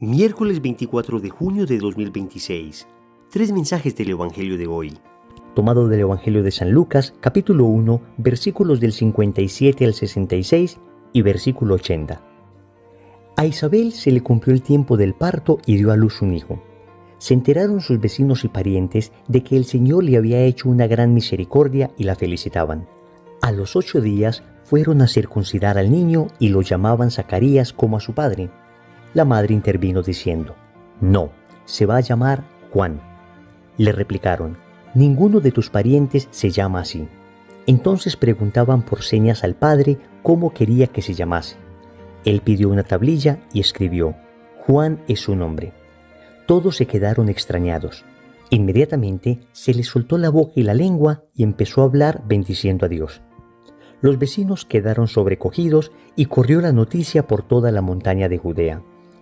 Miércoles 24 de junio de 2026. 3 mensajes del Evangelio de hoy. Tomado del Evangelio de San Lucas, capítulo 1, versículos del 57 al 66 y versículo 80. A Isabel se le cumplió el tiempo del parto y dio a luz un hijo. Se enteraron sus vecinos y parientes de que el Señor le había hecho una gran misericordia y la felicitaban. A los 8 días fueron a circuncidar al niño y lo llamaban Zacarías como a su padre. La madre intervino diciendo: «No, se va a llamar Juan». Le replicaron: «Ninguno de tus parientes se llama así». Entonces preguntaban por señas al padre cómo quería que se llamase. Él pidió una tablilla y escribió: «Juan es su nombre». Todos se quedaron extrañados. Inmediatamente se le soltó la boca y la lengua y empezó a hablar bendiciendo a Dios. Los vecinos quedaron sobrecogidos y corrió la noticia por toda la montaña de Judea.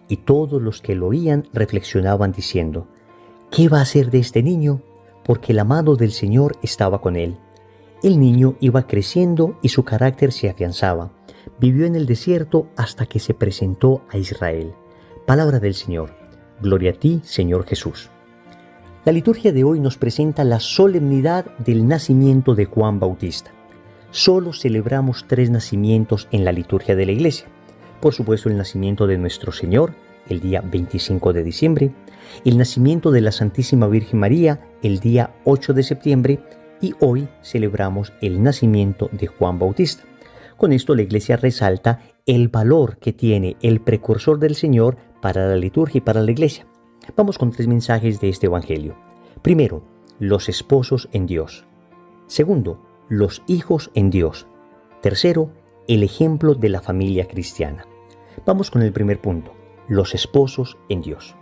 Y todos los que lo oían reflexionaban diciendo: «¿Qué va a hacer de este niño?», porque la mano del Señor estaba con él. El niño iba creciendo y su carácter se afianzaba. Vivió en el desierto hasta que se presentó a Israel. Palabra del Señor. Gloria a ti, Señor Jesús. La liturgia de hoy nos presenta la solemnidad del nacimiento de Juan Bautista. Solo celebramos 3 nacimientos en la liturgia de la Iglesia. Por supuesto, el nacimiento de nuestro Señor, el día 25 de diciembre, el nacimiento de la Santísima Virgen María, el día 8 de septiembre, y hoy celebramos el nacimiento de Juan Bautista. Con esto la Iglesia resalta el valor que tiene el precursor del Señor para la liturgia y para la Iglesia. Vamos con 3 mensajes de este Evangelio. Primero, los esposos en Dios. Segundo, los hijos en Dios. Tercero, el ejemplo de la familia cristiana. Vamos con el primer punto, los esposos en Dios.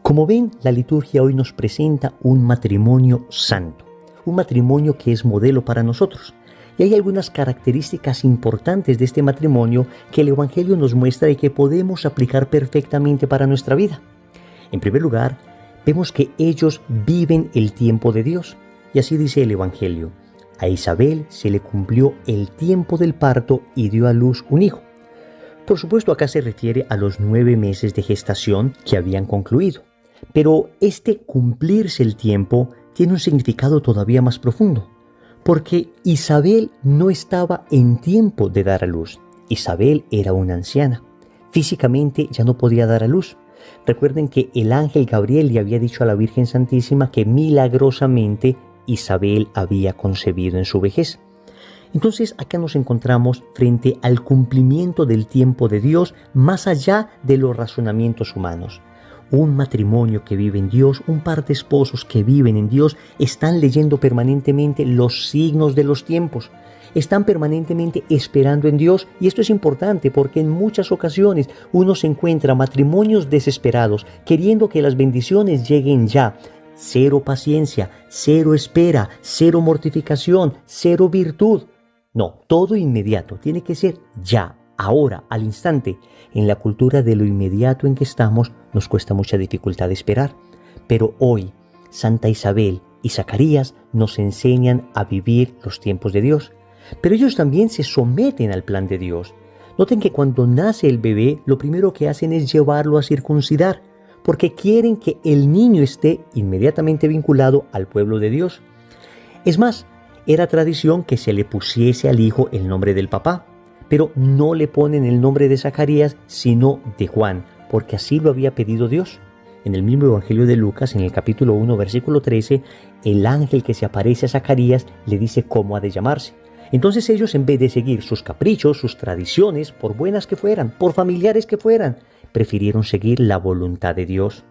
Como ven, la liturgia hoy nos presenta un matrimonio santo, un matrimonio que es modelo para nosotros. Y hay algunas características importantes de este matrimonio que el Evangelio nos muestra y que podemos aplicar perfectamente para nuestra vida. En primer lugar, vemos que ellos viven el tiempo de Dios. Y así dice el Evangelio: a Isabel se le cumplió el tiempo del parto y dio a luz un hijo. Por supuesto, acá se refiere a los 9 meses de gestación que habían concluido. Pero este cumplirse el tiempo tiene un significado todavía más profundo, porque Isabel no estaba en tiempo de dar a luz. Isabel era una anciana. Físicamente ya no podía dar a luz. Recuerden que el ángel Gabriel le había dicho a la Virgen Santísima que milagrosamente Isabel había concebido en su vejez. Entonces acá nos encontramos frente al cumplimiento del tiempo de Dios más allá de los razonamientos humanos. Un matrimonio que vive en Dios, un par de esposos que viven en Dios, están leyendo permanentemente los signos de los tiempos. Están permanentemente esperando en Dios, y esto es importante porque en muchas ocasiones uno se encuentra matrimonios desesperados, queriendo que las bendiciones lleguen ya. Cero paciencia, cero espera, cero mortificación, cero virtud. No, todo inmediato, tiene que ser ya, ahora, al instante. En la cultura de lo inmediato en que estamos, nos cuesta mucha dificultad esperar. Pero hoy, Santa Isabel y Zacarías nos enseñan a vivir los tiempos de Dios. Pero ellos también se someten al plan de Dios. Noten que cuando nace el bebé, lo primero que hacen es llevarlo a circuncidar, porque quieren que el niño esté inmediatamente vinculado al pueblo de Dios. Es más, era tradición que se le pusiese al hijo el nombre del papá, pero no le ponen el nombre de Zacarías, sino de Juan, porque así lo había pedido Dios. En el mismo Evangelio de Lucas, en el capítulo 1, versículo 13, el ángel que se aparece a Zacarías le dice cómo ha de llamarse. Entonces ellos, en vez de seguir sus caprichos, sus tradiciones, por buenas que fueran, por familiares que fueran, prefirieron seguir la voluntad de Dios.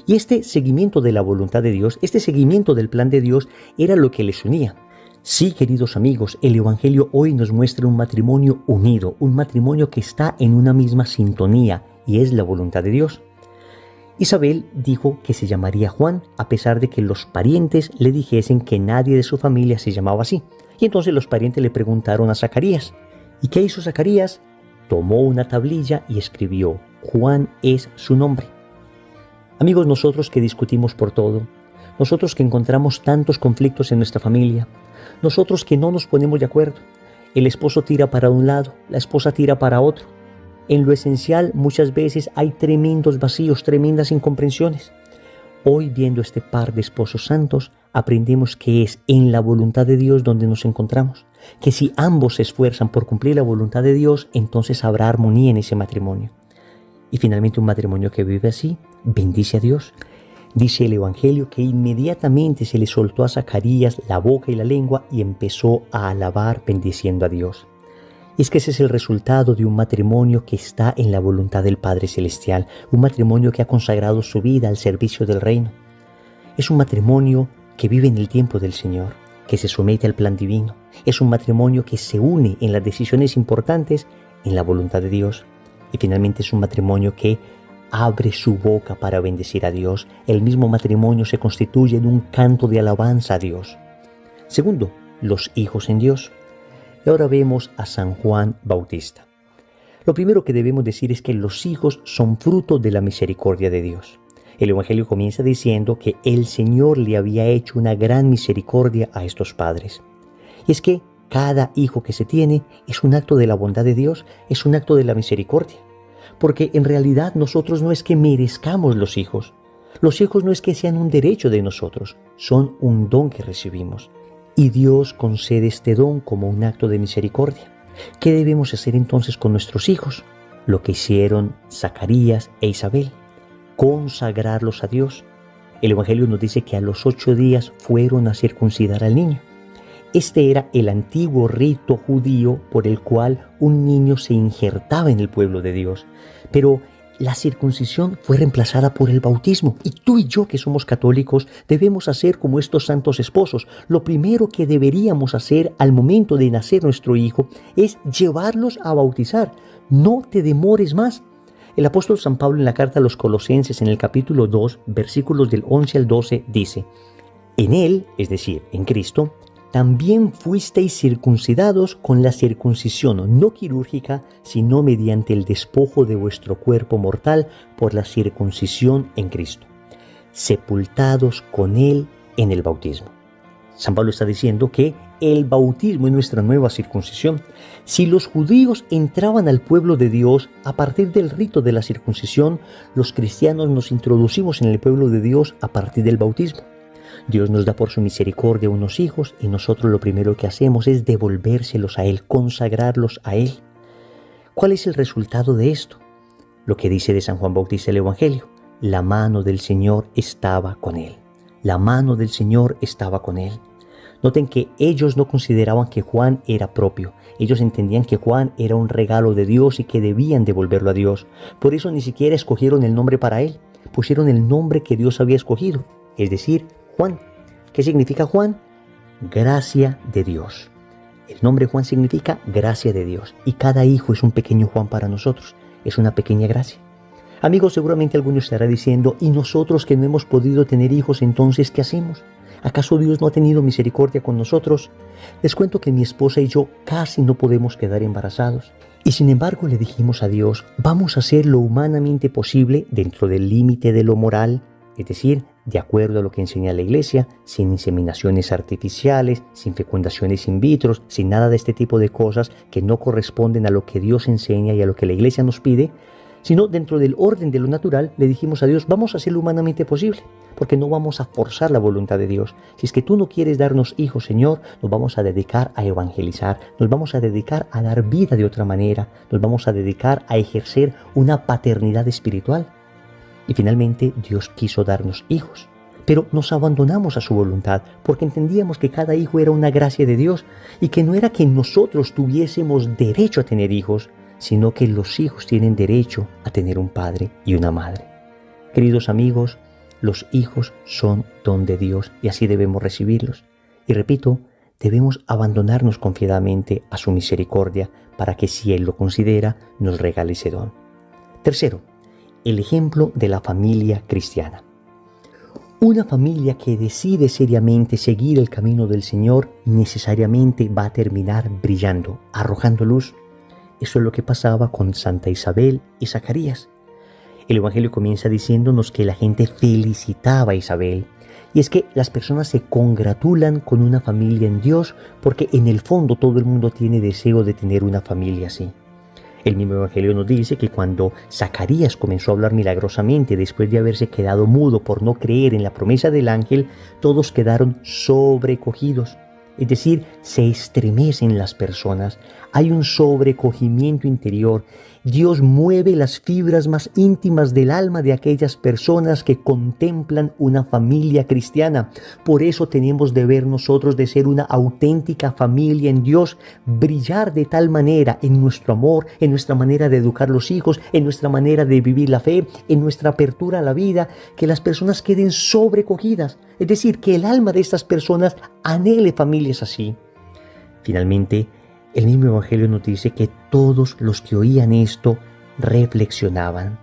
Y este seguimiento de la voluntad de Dios, este seguimiento del plan de Dios, era lo que les unía. Sí, queridos amigos, el Evangelio hoy nos muestra un matrimonio unido, un matrimonio que está en una misma sintonía, y es la voluntad de Dios. Isabel dijo que se llamaría Juan, a pesar de que los parientes le dijesen que nadie de su familia se llamaba así. Y entonces los parientes le preguntaron a Zacarías. ¿Y qué hizo Zacarías? Tomó una tablilla y escribió: Juan es su nombre. Amigos, nosotros que discutimos por todo, nosotros que encontramos tantos conflictos en nuestra familia, nosotros que no nos ponemos de acuerdo, el esposo tira para un lado, la esposa tira para otro. en lo esencial muchas veces hay tremendos vacíos, tremendas incomprensiones. Hoy, viendo este par de esposos santos, aprendemos que es en la voluntad de Dios donde nos encontramos, que si ambos se esfuerzan por cumplir la voluntad de Dios, entonces habrá armonía en ese matrimonio. Y finalmente un matrimonio que vive así, bendice a Dios. Dice el Evangelio que inmediatamente se le soltó a Zacarías la boca y la lengua y empezó a alabar bendiciendo a Dios. Y es que ese es el resultado de un matrimonio que está en la voluntad del Padre Celestial, un matrimonio que ha consagrado su vida al servicio del reino. Es un matrimonio que vive en el tiempo del Señor, que se somete al plan divino. Es un matrimonio que se une en las decisiones importantes en la voluntad de Dios. Y finalmente es un matrimonio que abre su boca para bendecir a Dios. El mismo matrimonio se constituye en un canto de alabanza a Dios. Segundo, los hijos en Dios. Y ahora vemos a San Juan Bautista. Lo primero que debemos decir es que los hijos son fruto de la misericordia de Dios. El Evangelio comienza diciendo que el Señor le había hecho una gran misericordia a estos padres. Y es que cada hijo que se tiene es un acto de la bondad de Dios, es un acto de la misericordia. Porque en realidad nosotros no es que merezcamos los hijos. Los hijos no es que sean un derecho de nosotros, son un don que recibimos. Y Dios concede este don como un acto de misericordia. ¿Qué debemos hacer entonces con nuestros hijos? Lo que hicieron Zacarías e Isabel, consagrarlos a Dios. El Evangelio nos dice que a los 8 días fueron a circuncidar al niño. Este era el antiguo rito judío por el cual un niño se injertaba en el pueblo de Dios. Pero la circuncisión fue reemplazada por el bautismo. Y tú y yo, que somos católicos, debemos hacer como estos santos esposos. Lo primero que deberíamos hacer al momento de nacer nuestro hijo es llevarlos a bautizar. No te demores más. El apóstol San Pablo en la carta a los Colosenses en el capítulo 2, versículos del 11 al 12, dice: En Él, es decir, en Cristo, también fuisteis circuncidados con la circuncisión no quirúrgica, sino mediante el despojo de vuestro cuerpo mortal por la circuncisión en Cristo, sepultados con Él en el bautismo. San Pablo está diciendo que el bautismo es nuestra nueva circuncisión. Si los judíos entraban al pueblo de Dios a partir del rito de la circuncisión, los cristianos nos introducimos en el pueblo de Dios a partir del bautismo. Dios nos da por su misericordia unos hijos y nosotros lo primero que hacemos es devolvérselos a Él, consagrarlos a Él. ¿Cuál es el resultado de esto? Lo que dice de San Juan Bautista el Evangelio: la mano del Señor estaba con Él. La mano del Señor estaba con Él. Noten que ellos no consideraban que Juan era propio. Ellos entendían que Juan era un regalo de Dios y que debían devolverlo a Dios. Por eso ni siquiera escogieron el nombre para él. Pusieron el nombre que Dios había escogido, es decir, Juan. ¿Qué significa Juan? Gracia de Dios. El nombre Juan significa gracia de Dios. Y cada hijo es un pequeño Juan para nosotros. Es una pequeña gracia. Amigos, seguramente alguno estará diciendo: ¿y nosotros que no hemos podido tener hijos, entonces qué hacemos? ¿Acaso Dios no ha tenido misericordia con nosotros? Les cuento que mi esposa y yo casi no podemos quedar embarazados. Y sin embargo le dijimos a Dios: vamos a hacer lo humanamente posible dentro del límite de lo moral, es decir, de acuerdo a lo que enseña la Iglesia, sin inseminaciones artificiales, sin fecundaciones in vitro, sin nada de este tipo de cosas que no corresponden a lo que Dios enseña y a lo que la Iglesia nos pide, sino dentro del orden de lo natural. Le dijimos a Dios: vamos a hacer lo humanamente posible, porque no vamos a forzar la voluntad de Dios. Si es que tú no quieres darnos hijos, Señor, nos vamos a dedicar a evangelizar, nos vamos a dedicar a dar vida de otra manera, nos vamos a dedicar a ejercer una paternidad espiritual. Y finalmente Dios quiso darnos hijos, pero nos abandonamos a su voluntad porque entendíamos que cada hijo era una gracia de Dios y que no era que nosotros tuviésemos derecho a tener hijos, sino que los hijos tienen derecho a tener un padre y una madre. Queridos amigos, los hijos son don de Dios y así debemos recibirlos. Y repito, debemos abandonarnos confiadamente a su misericordia para que, si Él lo considera, nos regale ese don. Tercero, el ejemplo de la familia cristiana. Una familia que decide seriamente seguir el camino del Señor necesariamente va a terminar brillando, arrojando luz. Eso es lo que pasaba con Santa Isabel y Zacarías. El Evangelio comienza diciéndonos que la gente felicitaba a Isabel. Y es que las personas se congratulan con una familia en Dios porque en el fondo todo el mundo tiene deseo de tener una familia así. El mismo Evangelio nos dice que cuando Zacarías comenzó a hablar milagrosamente después de haberse quedado mudo por no creer en la promesa del ángel, todos quedaron sobrecogidos. Es decir, se estremecen las personas, hay un sobrecogimiento interior. Dios mueve las fibras más íntimas del alma de aquellas personas que contemplan una familia cristiana. Por eso tenemos deber nosotros de ser una auténtica familia en Dios, brillar de tal manera en nuestro amor, en nuestra manera de educar a los hijos, en nuestra manera de vivir la fe, en nuestra apertura a la vida, que las personas queden sobrecogidas. Es decir, que el alma de estas personas anhele familias así. Finalmente, el mismo Evangelio nos dice que todos los que oían esto reflexionaban.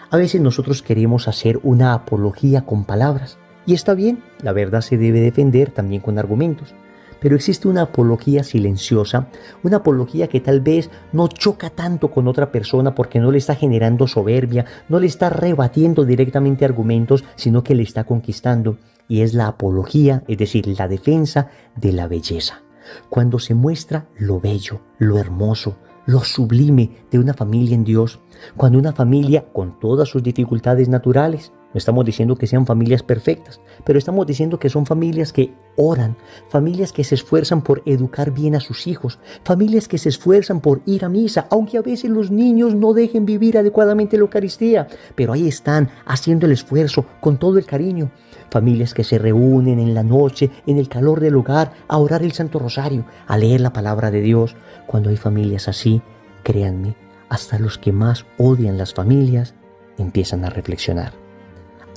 A veces nosotros queremos hacer una apología con palabras, y está bien, la verdad se debe defender también con argumentos. Pero existe una apología silenciosa, una apología que tal vez no choca tanto con otra persona porque no le está generando soberbia, no le está rebatiendo directamente argumentos, sino que le está conquistando. Y es la apología, es decir, la defensa de la belleza. Cuando se muestra lo bello, lo hermoso, lo sublime de una familia en Dios, cuando una familia con todas sus dificultades naturales, no estamos diciendo que sean familias perfectas, pero estamos diciendo que son familias que oran, familias que se esfuerzan por educar bien a sus hijos, familias que se esfuerzan por ir a misa, aunque a veces los niños no dejen vivir adecuadamente la Eucaristía, pero ahí están haciendo el esfuerzo con todo el cariño. Familias que se reúnen en la noche, en el calor del hogar, a orar el Santo Rosario, a leer la palabra de Dios. Cuando hay familias así, créanme, hasta los que más odian las familias empiezan a reflexionar.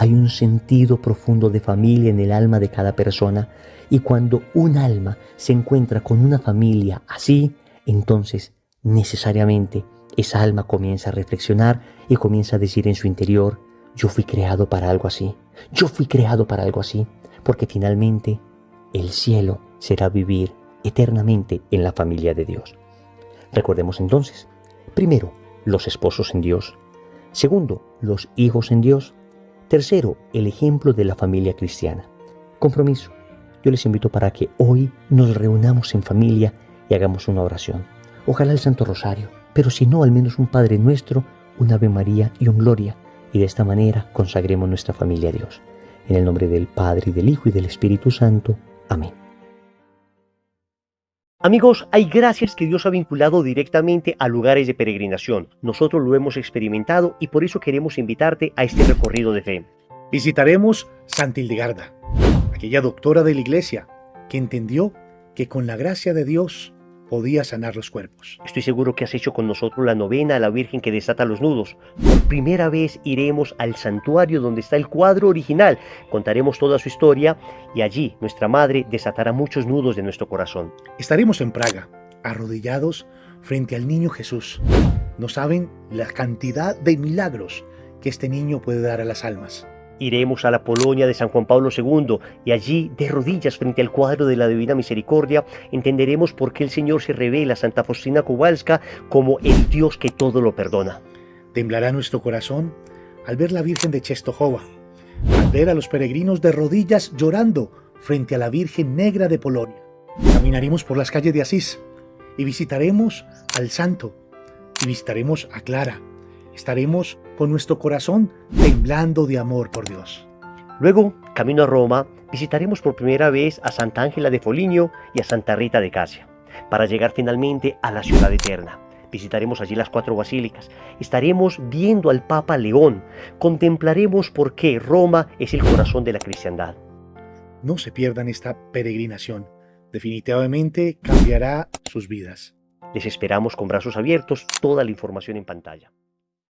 Hay un sentido profundo de familia en el alma de cada persona, y cuando un alma se encuentra con una familia así, entonces necesariamente esa alma comienza a reflexionar y comienza a decir en su interior: yo fui creado para algo así, yo fui creado para algo así, porque finalmente el cielo será vivir eternamente en la familia de Dios. Recordemos entonces, primero, los esposos en Dios. Segundo, los hijos en Dios. Tercero, el ejemplo de la familia cristiana. Compromiso. Yo les invito para que hoy nos reunamos en familia y hagamos una oración. Ojalá el Santo Rosario, pero si no, al menos un Padre Nuestro, un Ave María y un Gloria. Y de esta manera consagremos nuestra familia a Dios. En el nombre del Padre, y del Hijo, y del Espíritu Santo. Amén. Amigos, hay gracias que Dios ha vinculado directamente a lugares de peregrinación. Nosotros lo hemos experimentado y por eso queremos invitarte a este recorrido de fe. Visitaremos Santa Hildegarda, aquella doctora de la Iglesia que entendió que con la gracia de Dios podía sanar los cuerpos. Estoy seguro que has hecho con nosotros la novena a la Virgen que desata los nudos. Por primera vez iremos al santuario donde está el cuadro original. Contaremos toda su historia y allí nuestra Madre desatará muchos nudos de nuestro corazón. Estaremos en Praga, arrodillados frente al niño Jesús. No saben la cantidad de milagros que este niño puede dar a las almas. Iremos a la Polonia de San Juan Pablo II y allí, de rodillas frente al cuadro de la Divina Misericordia, entenderemos por qué el Señor se revela a Santa Faustina Kowalska como el Dios que todo lo perdona. Temblará nuestro corazón al ver la Virgen de Czestochowa, al ver a los peregrinos de rodillas llorando frente a la Virgen Negra de Polonia. Caminaremos por las calles de Asís y visitaremos al Santo y visitaremos a Clara. Estaremos con nuestro corazón temblando de amor por Dios. Luego, camino a Roma, visitaremos por primera vez a Santa Ángela de Foligno y a Santa Rita de Casia, para llegar finalmente a la ciudad eterna. Visitaremos allí las 4 basílicas, estaremos viendo al Papa León, contemplaremos por qué Roma es el corazón de la cristiandad. No se pierdan esta peregrinación, definitivamente cambiará sus vidas. Les esperamos con brazos abiertos, toda la información en pantalla.